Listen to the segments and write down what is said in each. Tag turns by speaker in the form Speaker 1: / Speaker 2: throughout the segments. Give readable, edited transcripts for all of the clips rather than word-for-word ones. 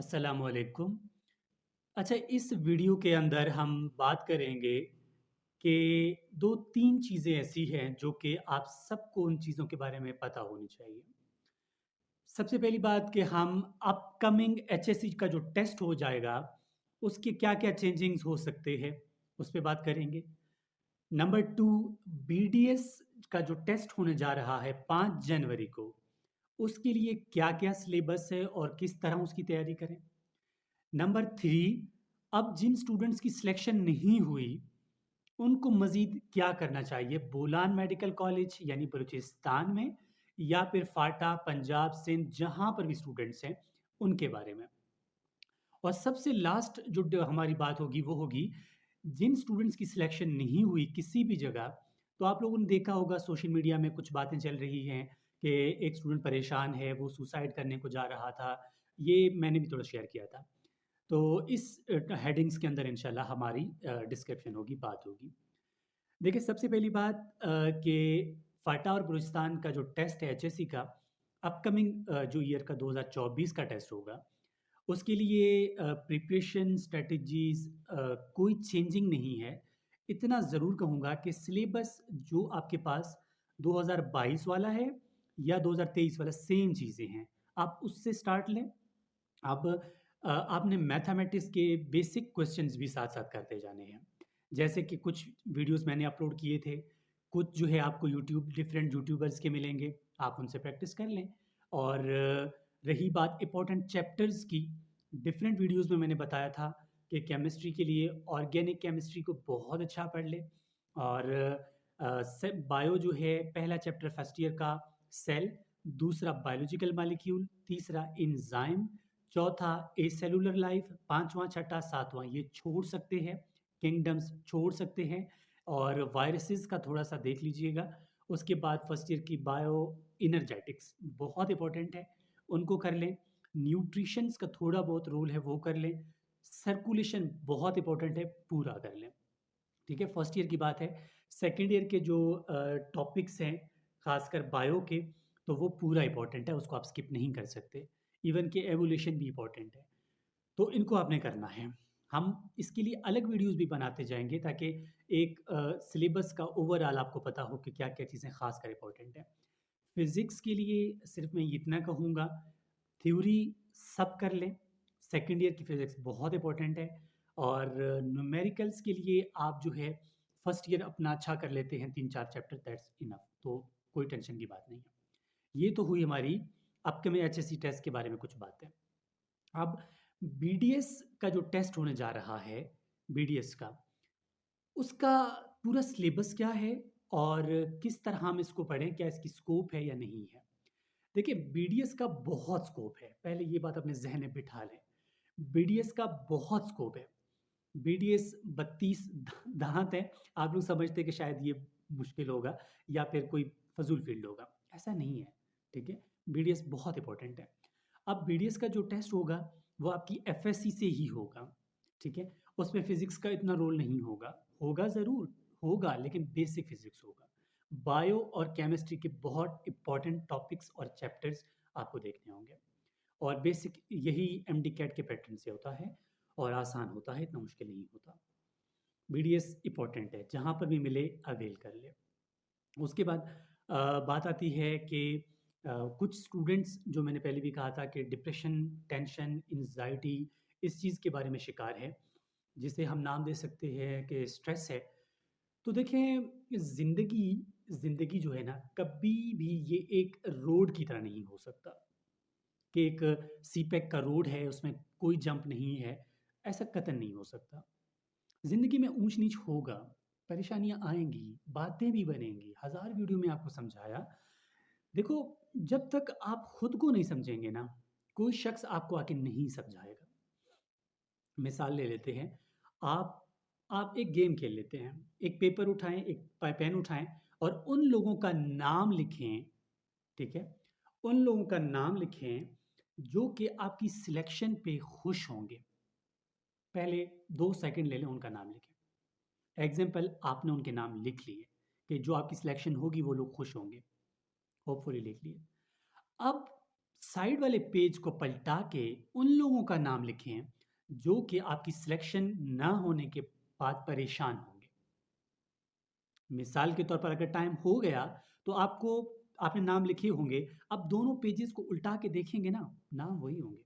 Speaker 1: अस्सलामुअलैकुम। अच्छा, इस वीडियो के अंदर हम बात करेंगे कि 2-3 चीज़ें ऐसी हैं जो कि आप सबको उन चीज़ों के बारे में पता होनी चाहिए। सबसे पहली बात कि हम अपकमिंग एचएससी का जो टेस्ट हो जाएगा, उसके क्या-क्या चेंजिंग्स हो सकते हैं, उस पे बात करेंगे। नंबर 2, बीडीएस का जो टेस्ट होने जा रहा है 5 जनवरी को, उसके लिए क्या-क्या सिलेबस है और किस तरह उसकी तैयारी करें। नंबर 3, अब जिन स्टूडेंट्स की सिलेक्शन नहीं हुई, उनको मज़ीद क्या करना चाहिए? बोलान मेडिकल कॉलेज यानी बलूचिस्तान में या फिर फाटा, पंजाब, सिंध जहाँ पर भी स्टूडेंट्स हैं, उनके बारे में। और सबसे लास्ट जो हमारी बात होगी वो होगी, जिन स्टूडेंट्स की सिलेक्शन नहीं हुई किसी भी जगह, तो आप लोगों ने देखा होगा सोशल मीडिया में कुछ बातें चल रही हैं कि एक स्टूडेंट परेशान है, वो सुसाइड करने को जा रहा था। ये मैंने भी थोड़ा शेयर किया था। तो इस हेडिंग्स के अंदर इंशाल्लाह हमारी डिस्क्रिप्शन होगी, बात होगी। देखिए, सबसे पहली बात कि फाटा और बलूचिस्तान का जो टेस्ट है एचएससी का, अपकमिंग जो ईयर का 2024 का टेस्ट होगा, उसके लिए प्रिपरेशन स्ट्रैटेजीज़ कोई चेंजिंग नहीं है। इतना ज़रूर कहूँगा कि सिलेबस जो आपके पास 2022 वाला है या 2023 वाला सेम चीज़ें हैं। आप उससे स्टार्ट लें। अब आपने मैथमेटिक्स के बेसिक क्वेश्चंस भी साथ-साथ करते जाने हैं। जैसे कि कुछ वीडियोज़ मैंने अपलोड किए थे, कुछ जो है आपको यूट्यूब डिफरेंट यूट्यूबर्स के मिलेंगे, आप उनसे प्रैक्टिस कर लें। और रही बात इम्पोर्टेंट चैप्टर्स की, डिफरेंट वीडियोज़ में मैंने बताया था कि केमिस्ट्री के लिए ऑर्गेनिक केमिस्ट्री को बहुत अच्छा पढ़ लें। और से बायो जो है पहला चैप्टर फर्स्ट ईयर का सेल, दूसरा बायोलॉजिकल मॉलिक्यूल, तीसरा एंजाइम, चौथा एसेलुलर लाइफ, पाँचवाँ, छठा, सातवाँ ये छोड़ सकते हैं, किंगडम्स छोड़ सकते हैं और वायरसेस का थोड़ा-सा देख लीजिएगा। उसके बाद फर्स्ट ईयर की बायो एनर्जेटिक्स बहुत इम्पोर्टेंट है, उनको कर लें। न्यूट्रिशंस का थोड़ा बहुत रोल है, वो कर लें। सर्कुलेशन बहुत इम्पोर्टेंट है, पूरा कर लें। ठीक है, फर्स्ट ईयर की बात है। सेकंड ईयर के जो टॉपिक्स हैं, खासकर बायो के, तो वो पूरा इम्पोर्टेंट है, उसको आप स्किप नहीं कर सकते। इवन कि एवोल्यूशन भी इम्पोर्टेंट है, तो इनको आपने करना है। हम इसके लिए अलग वीडियोज़ भी बनाते जाएँगे ताकि एक सिलेबस का ओवरऑल आपको पता हो कि क्या-क्या चीज़ें खासकर इम्पोर्टेंट हैं। फिज़िक्स के लिए सिर्फ़ मैं इतना कहूँगा, थ्योरी सब कर लें, सेकंड ईयर की फिज़िक्स बहुत इम्पोर्टेंट है। और न्यूमेरिकल्स के लिए आप जो है फर्स्ट ईयर अपना अच्छा कर लेते हैं 3-4 चैप्टर, दैट्स इनफ, तो कोई टेंशन की बात नहीं है। ये तो हुई हमारी अपकमिंग एचएससी टेस्ट के बारे में कुछ बातें। अब बीडीएस का जो टेस्ट होने जा रहा है, बीडीएस का, उसका पूरा सिलेबस क्या है और किस तरह हम इसको पढ़ें? क्या इसकी स्कोप है या नहीं है? देखिए, बीडीएस का बहुत स्कोप है, पहले ये बात अपने ज़हन में बिठा लें। बीडीएस का बहुत स्कोप है। बीडीएस 32 दाँत हैं, आप लोग समझते हैं कि शायद ये मुश्किल होगा या फिर कोई फ़ज़ूल फ़ील्ड होगा, ऐसा नहीं है, ठीक है? बीडीएस बहुत इम्पोर्टेंट है। अब बीडीएस का जो टेस्ट होगा, वो आपकी एफएससी से ही होगा, ठीक है? उसमें फ़िज़िक्स का इतना रोल नहीं होगा, होगा ज़रूर, होगा लेकिन बेसिक फ़िज़िक्स होगा। बायो और केमिस्ट्री के बहुत इम्पोर्टेंट टॉपिक्स और चैप्टर्स आपको देखने होंगे और बेसिक यही एमडी कैट के पैटर्न से होता है और आसान होता है, इतना मुश्किल नहीं होता। बीडीएस इम्पोर्टेंट है, जहाँ पर भी मिले अवेल कर लें। उसके बाद बात आती है कि कुछ स्टूडेंट्स, जो मैंने पहले भी कहा था कि डिप्रेशन, टेंशन, एंग्ज़ायटी इस चीज़ के बारे में शिकार है, जिसे हम नाम दे सकते हैं कि स्ट्रेस है। तो देखें, ज़िंदगी ज़िंदगी जो है ना, कभी भी ये एक रोड की तरह नहीं हो सकता कि एक सी-पैक का रोड है, उसमें कोई जंप नहीं है, ऐसा कतई नहीं हो सकता। ज़िंदगी में ऊँच-नीच होगा, परेशानियाँ आएँगी, बातें भी बनेंगी, हज़ार वीडियो में आपको समझाया। देखो, जब तक आप खुद को नहीं समझेंगे ना, कोई शख्स आपको आके नहीं समझाएगा। मिसाल ले लेते हैं, आप आप एक गेम खेल लेते हैं, एक पेपर उठाएँ, एक प पेन उठाएँ और उन लोगों का नाम लिखें, ठीक है? उन लोगों का नाम लिखें, जो कि आपकी सिलेक्शन पे खुश होंगे। पहले 2 सेकंड ले लें, उनका नाम लिखें। एग्ज़ाम्पल, आपने उनके नाम लिख लिए कि जो आपकी सिलेक्शन होगी वो लोग खुश होंगे, होपफुली लिख लिए। अब साइड वाले पेज को पलटा के उन लोगों का नाम लिखें जो कि आपकी सिलेक्शन ना होने के बाद परेशान होंगे। मिसाल के तौर पर अगर टाइम हो गया तो आपने नाम लिखे होंगे, अब दोनों पेजेस को उल्टा के देखेंगे ना, नाम वही होंगे।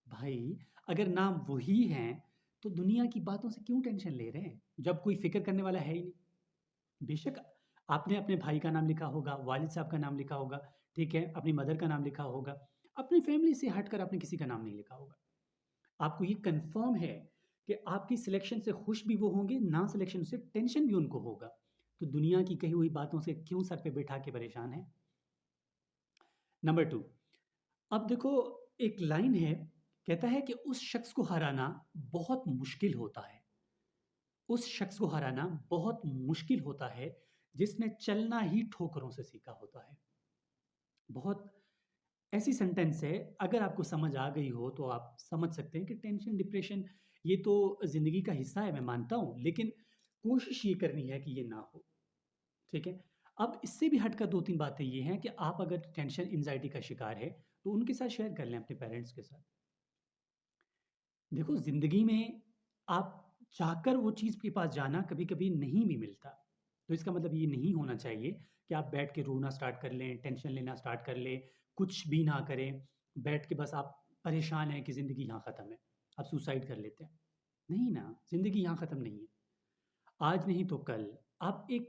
Speaker 1: भाई, अगर नाम वही हैं, तो दुनिया की बातों से क्यों टेंशन ले रहे हैं, जब कोई फ़िक्र करने वाला है ही नहीं। बेशक आपने अपने भाई का नाम लिखा होगा, वालिद साहब का नाम लिखा होगा, ठीक है? अपनी मदर का नाम लिखा होगा, अपनी फैमिली से हटकर आपने किसी का नाम नहीं लिखा होगा। आपको ये कन्फर्म है कि आपकी सिलेक्शन से खुश भी वो होंगे, ना सिलेक्शन से टेंशन भी उनको होगा। तो दुनिया की कही हुई बातों से क्यों सर पे बैठा के परेशान हैं? नंबर 2, अब देखो, एक लाइन है, कहता है कि उस शख्स को हराना बहुत मुश्किल होता है। उस शख्स को हराना बहुत मुश्किल होता है जिसने चलना ही ठोकरों से सीखा होता है। बहुत ऐसी सेंटेंस है, अगर आपको समझ आ गई हो तो आप समझ सकते हैं कि टेंशन, डिप्रेशन ये तो ज़िंदगी का हिस्सा है, मैं मानता हूँ, लेकिन कोशिश ये करनी है कि ये ना हो, ठीक है? अब इससे भी हटकर 2-3 बातें ये हैं कि आप अगर टेंशन, एंग्ज़ायटी का शिकार है, तो उनके साथ शेयर कर लें, अपने पेरेंट्स के साथ। देखो, ज़िंदगी में आप चाहकर वो चीज़ के पास जाना कभी-कभी नहीं भी मिलता। तो इसका मतलब ये नहीं होना चाहिए कि आप बैठ के रोना स्टार्ट कर लें, टेंशन लेना स्टार्ट कर लें, कुछ भी ना करें, बैठ के बस आप परेशान हैं कि ज़िंदगी यहाँ ख़त्म है, आप सुसाइड कर लेते हैं। नहीं ना, ज़िंदगी यहाँ ख़त्म नहीं है। आज नहीं तो कल आप एक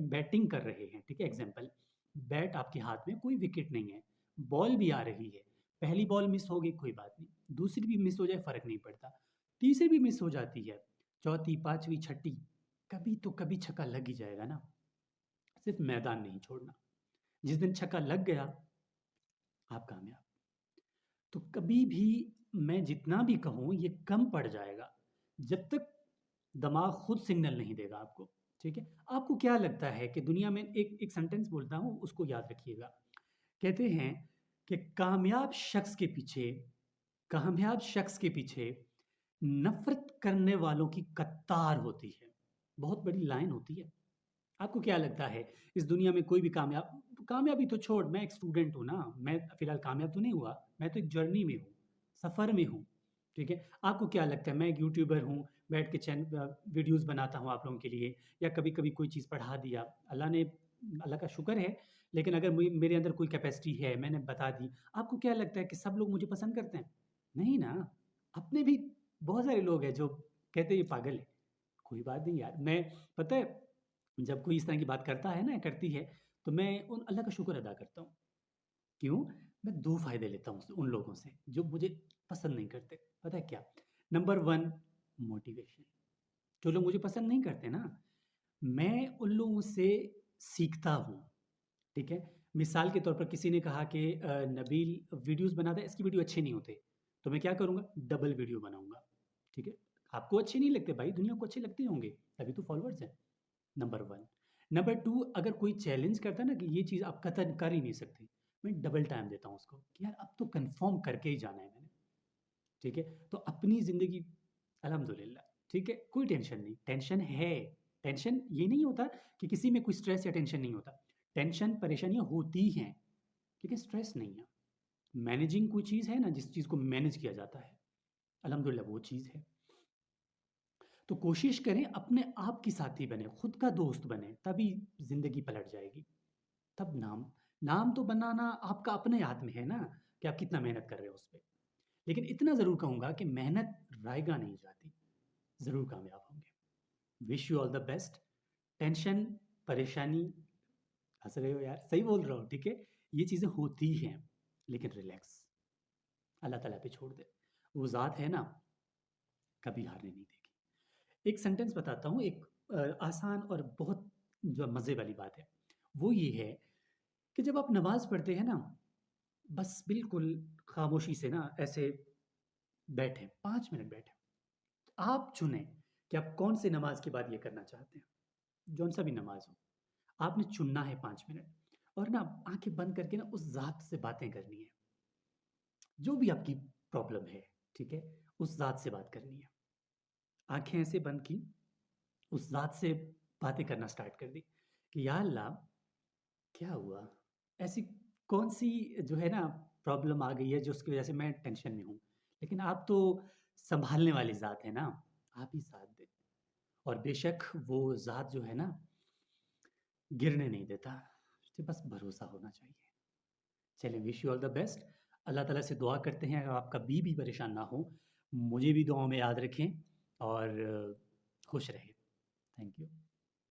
Speaker 1: बैटिंग कर रहे हैं, ठीक है? एग्ज़ाम्पल, बैट आपके हाथ में, कोई विकेट नहीं है, बॉल भी आ रही है, पहली बॉल मिस हो गई कोई बात नहीं, दूसरी भी मिस हो जाए फ़र्क नहीं पड़ता, तीसरी भी मिस हो जाती है, चौथी, पाँचवीं, छठी, कभी तो कभी छक्का लग ही जाएगा ना। सिर्फ़ मैदान नहीं छोड़ना, जिस दिन छक्का लग गया, आप कामयाब। तो कभी भी मैं जितना भी कहूँ ये कम पड़ जाएगा, जब तक दिमाग खुद सिग्नल नहीं देगा आपको, ठीक है? आपको क्या लगता है कि दुनिया में एक एक सेंटेंस बोलता हूँ, उसको याद रखिएगा। कहते हैं कि कामयाब शख्स के पीछे नफ़रत करने वालों की कतार होती है। बहुत बड़ी लाइन होती है। आपको क्या लगता है, इस दुनिया में कोई भी कामयाबी तो छोड़, मैं एक स्टूडेंट हूँ ना, मैं फ़िलहाल कामयाब तो नहीं हुआ, मैं तो एक जर्नी में हूँ, सफ़र में हूँ, ठीक है? आपको क्या लगता है, मैं एक यूट्यूबर हूँ, बैठ के वीडियोज़ बनाता हूँ आप लोगों के लिए, या कभी-कभी कोई चीज़ पढ़ा दिया, अल्लाह का शुक्र है, लेकिन अगर मेरे अंदर कोई कैपेसिटी है, मैंने बता दी, आपको क्या लगता है कि सब लोग मुझे पसंद करते हैं? नहीं ना, अपने भी बहुत सारे लोग हैं जो कहते हैं ये पागल है। कोई बात नहीं यार, मैं पता है, जब कोई इस तरह की बात करता है ना, करती है, तो मैं उन अल्लाह का शुक्र अदा करता हूँ। क्यों? मैं 2 फ़ायदे लेता हूँ उन लोगों से, जो मुझे पसंद नहीं करते। पता है क्या? Number 1, motivation. जो लोग मुझे पसंद नहीं करते ना, मैं उन लोगों से सीखता हूँ, ठीक है? मिसाल के तौर पर किसी ने कहा कि नबील वीडियोज़ बनाता है, इसकी वीडियो अच्छे नहीं होते। तो मैं क्या करूँगा? डबल वीडियो बनाऊँगा, ठीक है? आपको अच्छे नहीं लगते भाई, दुनिया को अच्छे लगते होंगे, तभी तो फॉलोवर्स हैं। नंबर 1। नंबर 2, अगर कोई चैलेंज करता है ना कि ये चीज़ आप कतई कर ही नहीं सकते, मैं डबल टाइम देता हूँ उसको कि यार अब तो कन्फर्म करके ही जाना है मैंने, ठीक है? तो अपनी ज़िंदगी अल्हम्दुलिल्लाह, ठीक है? कोई टेंशन नहीं, टेंशन है, टेंशन ये नहीं होता कि किसी में कोई स्ट्रेस या टेंशन नहीं होता। टेंशन, परेशानियाँ होती हैं, लेकिन स्ट्रेस नहीं है। मैनेजिंग कोई चीज़ है ना, जिस चीज़ को मैनेज किया जाता है, अल्हम्दुलिल्लाह वो चीज़ है। तो कोशिश करें अपने आप की साथी बने, खुद का दोस्त बने, तभी ज़िंदगी पलट जाएगी। तब नाम नाम तो बनाना आपका अपने हाथ में है ना, कि आप कितना मेहनत कर रहे हो उस पे। लेकिन इतना ज़रूर कहूँगा कि मेहनत रायगा नहीं जाती, ज़रूर कामयाब होंगे। Wish you all the best. Tension, परेशानी, हँस रहे हो यार, सही बोल रहा हूँ, ठीक है? ये चीज़ें होती हैं, लेकिन रिलैक्स, अल्लाह ताला पे छोड़ दे। वो ज़ात है ना, कभी हारने नहीं देगी। एक सेंटेंस बताता हूँ, एक आसान और बहुत जो मज़े वाली बात है, वो ये है कि जब आप नमाज़ पढ़ते हैं ना, बस बिल्कुल खामोशी से ना ऐसे बैठें, 5 मिनट बैठें। आप चुनें कि आप कौन सी नमाज़ के बाद ये करना चाहते हैं, जौन-सा भी नमाज़ हो। आपने चुनना है 5 मिनट, और ना आँखें बंद करके ना उस ज़ात से बातें करनी है। जो भी आपकी प्रॉब्लम है, ठीक है? उस ज़ात से बात करनी है। आँखें ऐसे बंद की, उस ज़ात से बातें करना स्टार्ट कर दी कि या अल्लाह, क्या हुआ? ऐसी कौन-सी जो है ना प्रॉब्लम आ गई है जो उसकी वज़ह से मैं टेंशन में हूँ। लेकिन आप तो सँभालने वाली ज़ात हैं ना, आप ही साथ दें और बेशक वो ज़ात जो है ना, गिरने नहीं देता, उस पे बस भरोसा होना चाहिए। चलिए wish you all the best. अल्लाह ताला से दुआ करते हैं अगर आप कभी भी परेशान ना हो, मुझे भी दुआओं में याद रखें और खुश रहें। Thank you.